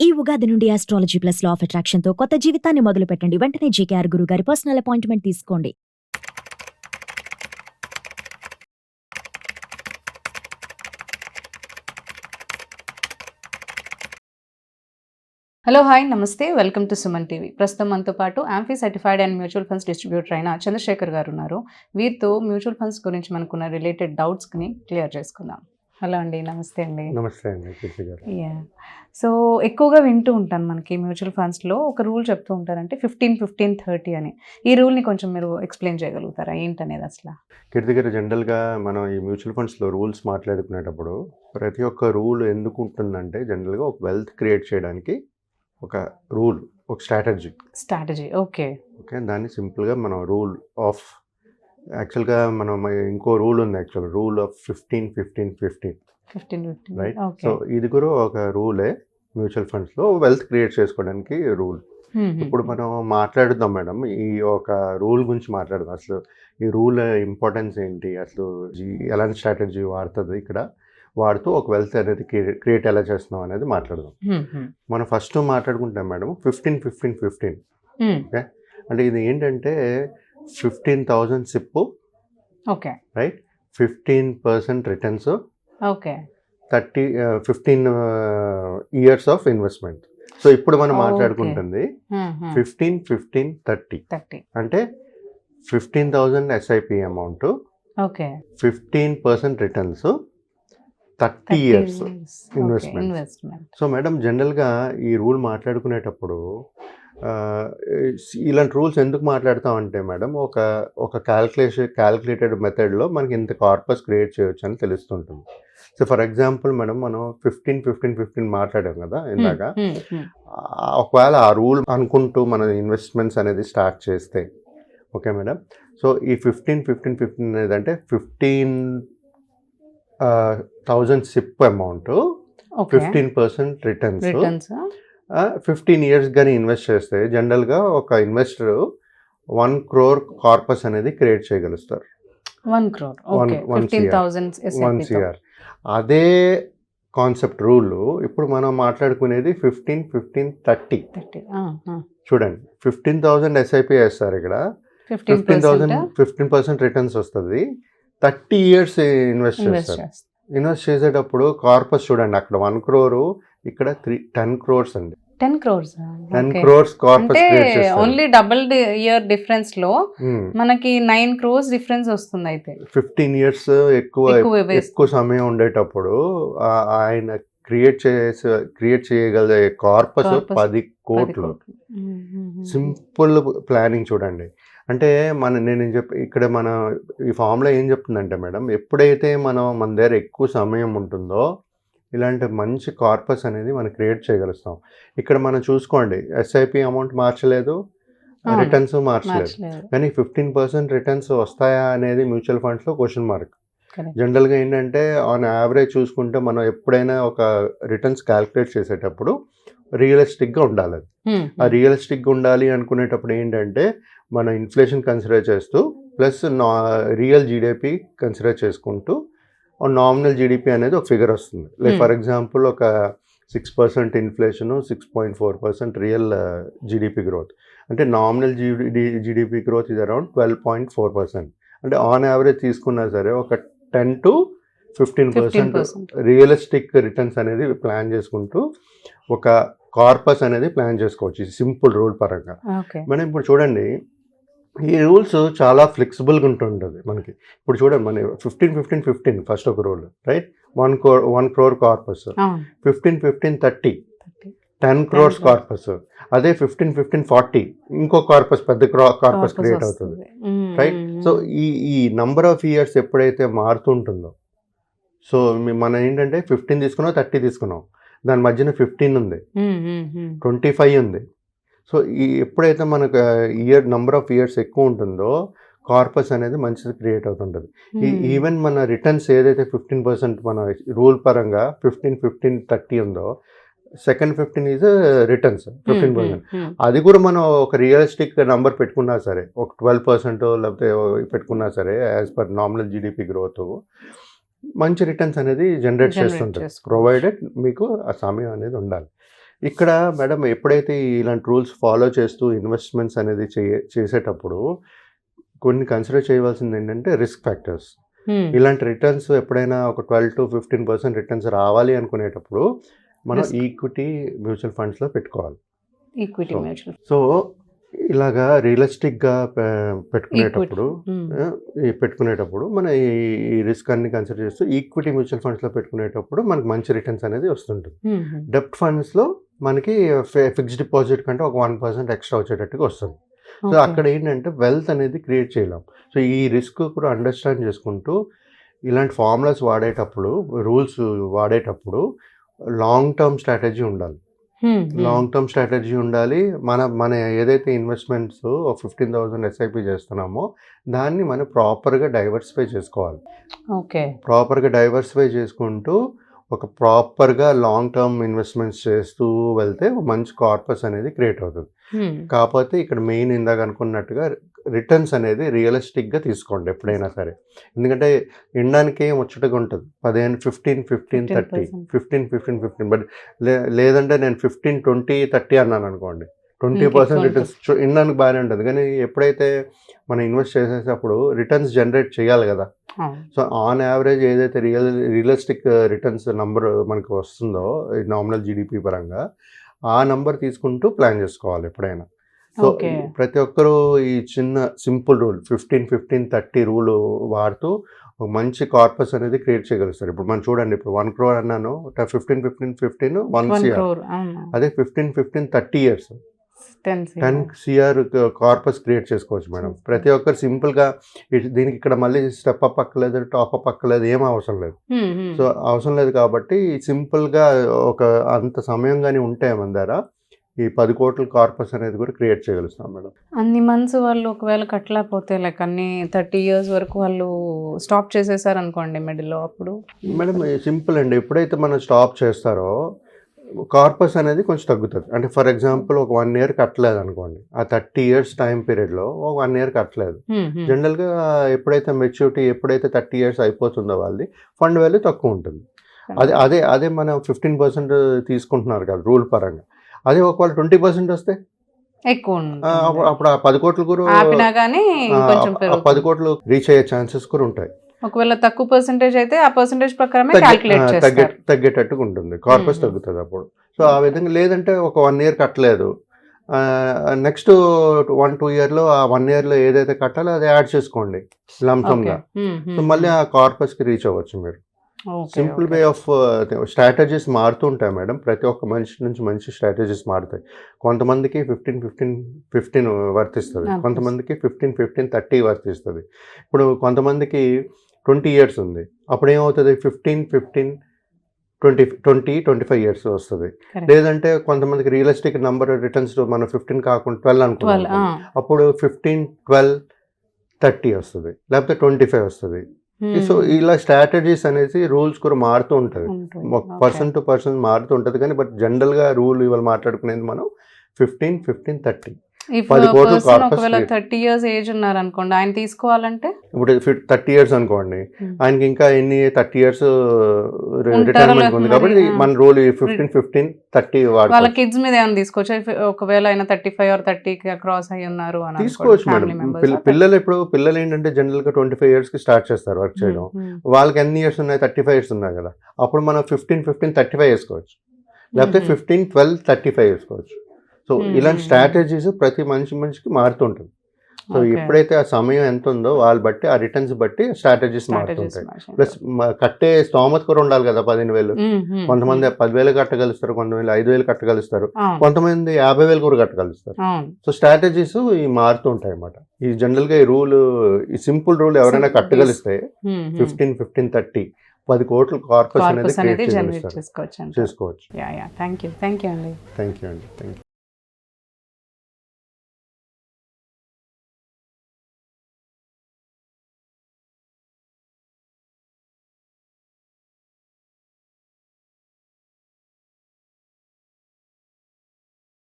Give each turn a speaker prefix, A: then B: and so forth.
A: ఈ ఉగాది నుండి astrology plus law of attraction తో కొత్త జీవితాన్ని మొదలు పెట్టండి. వెంటనే జేకేఆర్ గురువు గారి పర్సనల్ అపాయింట్మెంట్ తీసుకోండి.
B: హలో హాయ్ నమస్తే, వెల్కమ్ టు సుమన్ టీవీ. ప్రస్తుతం మనతో పాటు amphi certified and mutual funds distributor అయిన చంద్రశేఖర్ గారు ఉన్నారు. వీరితో మ్యూచువల్ ఫండ్స్ గురించి మనకున్న రిలేటెడ్ డౌట్స్ని క్లియర్ చేసుకుందాం. హలో అండి, నమస్తే అండి.
C: నమస్తే అండి కీర్తి గారు.
B: సో ఎక్కువగా వింటూ ఉంటాను, మనకి మ్యూచువల్ ఫండ్స్లో ఒక రూల్ చెప్తూ ఉంటారంటే 15-15-30 అని. ఈ రూల్ని కొంచెం మీరు ఎక్స్ప్లెయిన్ చేయగలుగుతారా, ఏంటనేది అసలు?
C: కీర్తి గారు, జనరల్గా మనం ఈ మ్యూచువల్ ఫండ్స్లో రూల్స్ మాట్లాడుకునేటప్పుడు ప్రతి ఒక్క రూల్ ఎందుకు ఉంటుందంటే జనరల్గా ఒక వెల్త్ క్రియేట్ చేయడానికి ఒక రూల్, ఒక స్ట్రాటజీ. ఓకే, దాన్ని సింపుల్గా మనం రూల్ ఆఫ్, యాక్చువల్గా మనం ఇంకో రూల్ ఉంది, actual rule of 15-15-15 right. So ఇది కూడా ఒక రూలే మ్యూచువల్ ఫండ్స్లో వెల్త్ క్రియేట్ చేసుకోవడానికి రూల్. ఇప్పుడు మనం మాట్లాడుదాం మేడం, ఈ ఒక రూల్ గురించి మాట్లాడదాం. అసలు ఈ రూల్ ఇంపార్టెన్స్ ఏంటి, అసలు ఎలాంటి స్ట్రాటజీ వాడుతూ ఒక వెల్త్ అనేది క్రియేట్ ఎలా చేస్తున్నాం అనేది మాట్లాడదాం. మనం ఫస్ట్ మాట్లాడుకుంటాం మేడం 15-15-15. ఓకే, అంటే ఇది ఏంటంటే 15,000 SIP,
B: okay
C: right, 15% returns,
B: okay,
C: 15 years of investment. So ఇప్పుడు మనం మాట్లాడుకుంటుంది 15-15-30 అంటే 15,000 SIP amount,
B: okay,
C: 15% returns, 30 years investment. So madam, జనరల్గా ఈ రూల్ మాట్లాడుకునేటప్పుడు ఇలాంటి రూల్స్ ఎందుకు మాట్లాడతామంటే మేడం, ఒక క్యాల్కులేటెడ్ మెథడ్లో మనకి ఇంత కార్పస్ క్రియేట్ చేయొచ్చు అని తెలుస్తుంటుంది. సో ఫర్ ఎగ్జాంపుల్ మేడం, మనం 15-15-15 మాట్లాడాం కదా ఇందాక. ఒకవేళ ఆ రూల్ అనుకుంటూ మన ఇన్వెస్ట్మెంట్స్ అనేది స్టార్ట్ చేస్తే, ఓకే మేడం, సో ఈ 15-15-15 అనేది అంటే 15,000 సిప్ అమౌంట్, 15% రిటర్న్స్, 15 ఇయర్స్ కానీ ఇన్వెస్ట్ చేస్తే జనరల్గా ఒక ఇన్వెస్టర్ 1 crore కార్పస్ అనేది క్రియేట్ చేయగలుగుతారు.
B: 1 crore,
C: 1 CR. అదే కాన్సెప్ట్ రూల్ ఇప్పుడు మనం మాట్లాడుకునేది 15-15-30. చూడండి, 15,000 ఎస్ఐపి వేస్తారు, ఇక్కడ 15% రిటర్న్స్ వస్తుంది, 30 ఇయర్స్ ఇన్వెస్ట్ చేస్తారు. ఇన్వెస్ట్ చేసేటప్పుడు కార్పస్ చూడండి, అక్కడ 1 crore, ఇక్కడ 10 crores అండి.
B: 10 crores
C: కార్పస్ క్రియేట్ చేస్తారు.
B: ఓన్లీ డబుల్ ఇయర్ డిఫరెన్స్ లో మనకి 9 crores డిఫరెన్స్ వస్తుంది. అయితే
C: 15 ఇయర్స్ ఎక్కువ సమయం ఉండేటప్పుడు ఆయన క్రియేట్ చేయగలిగే కార్పస్ 10 కోట్లు. సింపుల్ ప్లానింగ్ చూడండి. అంటే నేను ఇక్కడ మన ఈ ఫామ్లో ఏం చెప్తుందంటే మేడం, ఎప్పుడైతే మన దగ్గర ఎక్కువ సమయం ఉంటుందో ఇలాంటి మంచి కార్పస్ అనేది మనం క్రియేట్ చేయగలుగుతాం. ఇక్కడ మనం చూసుకోండి, ఎస్ఐపి అమౌంట్ మార్చలేదు, రిటర్న్స్ మార్చలేదు, కానీ 15% రిటర్న్స్ వస్తాయా అనేది మ్యూచువల్ ఫండ్స్లో క్వశ్చన్ మార్క్. జనరల్గా ఏంటంటే ఆన్ యావరేజ్ చూసుకుంటే మనం ఎప్పుడైనా ఒక రిటర్న్స్ క్యాల్కులేట్ చేసేటప్పుడు రియలిస్టిక్గా ఉండాలి. ఆ రియలిస్టిక్గా ఉండాలి అనుకునేటప్పుడు ఏంటంటే మన ఇన్ఫ్లేషన్ కన్సిడర్ చేస్తూ ప్లస్ రియల్ జీడిపి కన్సిడర్ చేసుకుంటూ నామినల్ జీడిపి అనేది ఒక ఫిగర్ వస్తుంది. లైక్ ఫర్ ఎగ్జాంపుల్ ఒక 6% ఇన్ఫ్లేషన్, 6.4% రియల్ జీడిపి గ్రోత్, అంటే నామినల్ జీడిపి గ్రోత్ ఇది అరౌండ్ 12.4%. అంటే ఆన్ యావరేజ్ తీసుకున్నా సరే ఒక 10-15% రియలిస్టిక్ రిటర్న్స్ అనేది ప్లాన్ చేసుకుంటూ ఒక కార్పస్ అనేది ప్లాన్ చేసుకోవచ్చు. ఇది సింపుల్ రూల్ పరంగా. మనం ఇప్పుడు చూడండి, ఈ రూల్స్ చాలా ఫ్లెక్సిబుల్గా ఉంటుంటుంది మనకి. ఇప్పుడు చూడండి, మన 15-15-15 ఫస్ట్ ఒక rule, right, 1 crore corpus, 15-15-30 10 crores corpus, అదే 15-15-40 ఇంకో కార్పస్, పెద్ద కార్పస్ క్రియేట్ అవుతుంది, రైట్. సో ఈ నంబర్ ఆఫ్ ఇయర్స్ ఎప్పుడైతే మారుతుంటుందో, సో మనం ఏంటంటే 15 తీసుకున్నాం, 30 తీసుకున్నాం, దాని మధ్యన 15 ఉంది, 25 ఉంది. సో ఎప్పుడైతే మనకు నంబర్ ఆఫ్ ఇయర్స్ ఎక్కువ ఉంటుందో కార్పస్ అనేది మంచిది క్రియేట్ అవుతుంటుంది. ఈవెన్ మన రిటర్న్స్ ఏదైతే 15% మన రూల్ పరంగా 15-15-30 ఉందో, సెకండ్ 15 ఈజ్ రిటర్న్స్ 15%. అది కూడా మనం ఒక రియలిస్టిక్ నెంబర్ పెట్టుకున్నా సరే, ఒక 12% లేకపోతే పెట్టుకున్నా సరే, as per nominal GDP growth మంచి రిటర్న్స్ అనేది జనరేట్ చేస్తుంటుంది, ప్రొవైడెడ్ మీకు ఆ సమయం అనేది ఉండాలి. ఇక్కడ మేడం ఎప్పుడైతే ఇలాంటి రూల్స్ ఫాలో చేస్తూ ఇన్వెస్ట్మెంట్స్ అనేది చేసేటప్పుడు కొన్ని కన్సిడర్ చేయవలసింది ఏంటంటే రిస్క్ ఫ్యాక్టర్స్. ఇలాంటి రిటర్న్స్ ఎప్పుడైనా ఒక 12-15% రిటర్న్స్ రావాలి అనుకునేటప్పుడు మనం ఈక్విటీ మ్యూచువల్ ఫండ్స్లో పెట్టుకోవాలి.
B: ఈక్విటీ మ్యూచువల్
C: సో ఇలాగా రియలిస్టిక్గా పెట్టుకునేటప్పుడు మన ఈ రిస్క్ అన్ని కన్సిడర్ చేస్తూ ఈక్విటీ మ్యూచువల్ ఫండ్స్లో పెట్టుకునేటప్పుడు మనకి మంచి రిటర్న్స్ అనేది వస్తుంటుంది. డెప్ట్ ఫండ్స్లో మనకి ఫిక్స్డ్ డిపాజిట్ కంటే ఒక 1% ఎక్స్ట్రా వచ్చేటట్టుగా వస్తుంది. సో అక్కడ ఏంటంటే వెల్త్ అనేది క్రియేట్ చేయలేం. సో ఈ రిస్క్ కూడా అండర్స్టాండ్ చేసుకుంటూ ఇలాంటి ఫార్ములాస్ వాడేటప్పుడు, రూల్స్ వాడేటప్పుడు లాంగ్ టర్మ్ స్ట్రాటజీ ఉండాలి. లాంగ్ టర్మ్ స్ట్రాటజీ ఉండాలి. మన ఏదైతే ఇన్వెస్ట్మెంట్స్ 15,000 ఎస్ఐపి చేస్తున్నామో దాన్ని మనం ప్రాపర్గా డైవర్సిఫై చేసుకోవాలి. ప్రాపర్గా డైవర్సిఫై చేసుకుంటూ ఒక ప్రాపర్గా లాంగ్ టర్మ్ ఇన్వెస్ట్మెంట్స్ చేస్తూ వెళ్తే మంచి కార్పస్ అనేది క్రియేట్ అవుతుంది. కాకపోతే ఇక్కడ మెయిన్ ఇందాక అనుకున్నట్టుగా రిటర్న్స్ అనేది రియలిస్టిక్గా తీసుకోండి ఎప్పుడైనా సరే. ఎందుకంటే వినడానికి ముచ్చటగా ఉంటుంది 15-15-30 బట్ లేదంటే నేను 15-20-30 అన్నాను అనుకోండి, 20% రిటర్న్స్ వినడానికి బాగానే ఉంటుంది. కానీ ఎప్పుడైతే మనం ఇన్వెస్ట్ చేసేటప్పుడు రిటర్న్స్ జనరేట్ చేయాలి కదా. సో ఆన్ యావరేజ్ ఏదైతే రియలిస్టిక్ రిటర్న్స్ నంబర్ మనకు వస్తుందో నామినల్ జీడిపి పరంగా ఆ నంబర్ తీసుకుంటూ ప్లాన్ చేసుకోవాలి ఎప్పుడైనా. సో ప్రతి ఒక్కరూ ఈ చిన్న సింపుల్ రూల్ 15-15-30 రూల్ వాడుతూ ఒక మంచి కార్పస్ అనేది క్రియేట్ చేయగలుగుతారు. ఇప్పుడు మనం చూడండి, ఇప్పుడు 1 crore అన్నాను, 15-15-15 1 CR, అదే 15-15-30 years 10 CR కార్పస్ క్రియేట్ చేసుకోవచ్చు మేడం. ప్రతి ఒక్కరు సింపుల్గా దీనికి ఇక్కడ మళ్ళీ స్టెప్ అప్ అక్కర్లేదు, టాప్ అప్ అక్కర్లేదు, ఏం అవసరం లేదు. సో అవసరం లేదు కాబట్టి సింపుల్గా ఒక అంత సమయం కానీ ఉంటే మన దగ్గర ఈ 10 కోట్ల కార్పస్ అనేది కూడా క్రియేట్ చేయగలుగుతాం మేడం.
B: అన్ని మంత్స్ వాళ్ళు ఒకవేళ కట్టలేకపోతే లైక్ అన్ని 30 years వరకు వాళ్ళు స్టాప్ చేసేసారు అనుకోండి మిడిల్లో, అప్పుడు
C: మేడం సింపుల్ అండి. ఎప్పుడైతే మనం స్టాప్ చేస్తారో కార్పస్ అనేది కొంచెం తగ్గుతుంది. అంటే ఫర్ ఎగ్జాంపుల్ ఒక 1 year కట్టలేదు అనుకోండి, ఆ 30 years టైం పీరియడ్లో ఒక 1 year కట్టలేదు. జనరల్గా ఎప్పుడైతే మెచ్యూరిటీ ఎప్పుడైతే 30 years అయిపోతుందో వాళ్ళది ఫండ్ వాల్యూ తక్కువ ఉంటుంది. అదే మనం 15% తీసుకుంటున్నారు కదా రూల్ పరంగా. అదే ఒకవేళ 20% వస్తే
B: ఎక్కువ
C: అప్పుడు ఆ 10 కోట్లు కూడా 10 కోట్లు రీచ్ అయ్యే ఛాన్సెస్ కూడా ఉంటాయి.
B: ఒకవేళ తక్కువ పర్సెంటేజ్ అయితే ఆ పర్సెంటేజ్ ప్రకారమే క్యాలిక్యులేట్ చేస్తారు,
C: తగ్గేటట్టుగా ఉంటుంది, కార్పస్ తగ్గుతుంది అప్పుడు. సో ఆ విధంగా లేదంటే ఒక 1 year కట్టలేదు, నెక్స్ట్ 1-2 yearలో ఆ 1 yearలో ఏదైతే కట్టాలో అది యాడ్ చేసుకోండి లంసంగా. సో మళ్ళీ ఆ కార్పస్కి రీచ్ అవ్వచ్చు మీరు. సింపుల్ వే ఆఫ్ స్ట్రాటజీస్ మారుతూ ఉంటాయి మేడం. ప్రతి ఒక్క మనిషి నుంచి మంచి స్ట్రాటజీస్ మారుతాయి. కొంతమందికి 15-15-15 వర్తిస్తుంది, కొంతమందికి 15-15-30 వర్తిస్తుంది. ఇప్పుడు కొంతమందికి 20 years ఉంది, అప్పుడు ఏమవుతుంది 15-15-20-25 years వస్తుంది. లేదంటే కొంతమందికి రియలిస్టిక్ నెంబర్ రిటర్న్స్ మనం 15 కాకుండా 12 అనుకుంటాం, అప్పుడు 15-12-30 వస్తుంది, లేకపోతే 25 వస్తుంది. సో ఇలా స్ట్రాటజీస్ అనేసి రూల్స్ కూడా మారుతూ ఉంటుంది, పర్సన్ టు పర్సన్ మారుతూ ఉంటుంది. కానీ బట్ జనరల్గా రూల్ ఇవాళ మాట్లాడుకునేది మనం 15-15-30. 10 కోట్లు
B: ఒకవేళ 30 years ఏజ్ ఉన్నారు అనుకోండి, ఆయన తీసుకోవాలంటే
C: ఇప్పుడు 30 years అనుకోండి, ఆయనకి ఇంకా ఎన్ని 30 years రిటైర్మెంట్ ఉంది కాబట్టి మన రూల్ 15-15-30
B: వాళ్ళ కిడ్స్ మీద ఏమైనా తీసుకోవచ్చు. ఒకవేళ ఆయన 35 or 30 క్రాస్ అయ్యి ఉన్నారు అని
C: తీసుకోవచ్చు మేడం. పిల్లలు ఏంటంటే జనరల్ గా 25 years కి స్టార్ట్ చేస్తారు వర్క్ చేయడం. వాళ్ళకి ఎన్ని ఇయర్స్ ఉన్నాయి, 35 years ఉన్నాయి కదా, అప్పుడు మనం 15-15-35 వేసుకోవచ్చు, లేకపోతే 15-12-35 వేసుకోవచ్చు. సో ఇలాంటి స్ట్రాటజీస్ ప్రతి మనిషికి మారుతుంటుంది. సో ఎప్పుడైతే ఆ సమయం ఎంత ఉందో వాళ్ళు బట్టి ఆ రిటర్న్స్ బట్టి స్ట్రాటజీస్ మారుతుంటాయి. ప్లస్ కట్టే స్తోమత కూడా ఉండాలి కదా. 15,000 కొంతమంది 10,000 కట్టగలుస్తారు, కొంతమంది 5,000 కట్టగలుస్తారు, కొంతమంది 50,000 కూడా కట్టగలుస్తారు. సో స్ట్రాటజీస్ ఈ మారుతుంటాయి అన్నమాట. ఈ జనరల్ గా ఈ రూల్, ఈ సింపుల్ రూల్ ఎవరైనా కట్టగలిస్తే 15-15-30 10 కోట్ల కార్పస్ అనేది చేసుకోవచ్చు.
B: థ్యాంక్ యూ అండి.
C: Thank you.